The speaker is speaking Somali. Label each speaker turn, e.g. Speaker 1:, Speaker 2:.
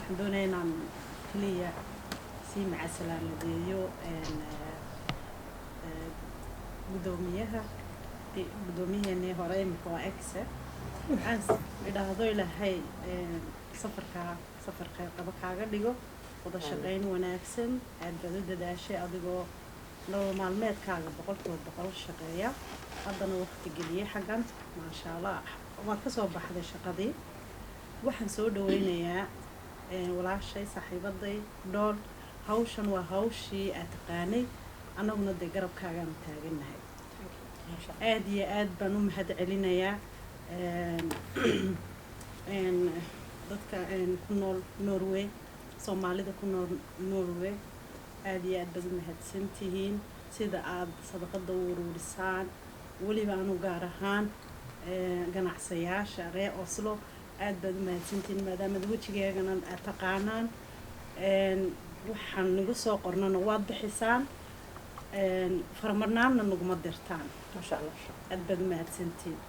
Speaker 1: waxaan doonayaa inaan kaliya sii macasalaameeyo gudoomiyaheennii hore imika waa exe waxaan idhaahdo ilaahay safarka qaba kaaga dhigo wada shaqayn wanaagsan aad baad u dadaashay adigoo nolol maalmeedkaaga 100% shaqeeya haddana waqti geliyay xaggan maasha allah waad ka soo baxday shaqadii waxaan soo dhaweynayaa walaashay saaxiibaday dhool hawshan waa hawshii aad taqaanay annaguna dee garabkaagaan taaganahay aad iyo aad baan u mahad celinayaa dadka ku nool Norway Soomaalida ku nool Norway aad iyo aad baad u mahadsantihiin sida aad sadaqada u ururisaan waliba aanu gaar ahaan ganacsayaasha reer Oslo aad baad u mahadsantihiin maadaama wajigeegana aad taqaanaan waxaan nagu soo qornana waad bixisaan farmarnaanna naguma dirtaan
Speaker 2: ما شاء الله
Speaker 1: aad baad u mahadsantihiin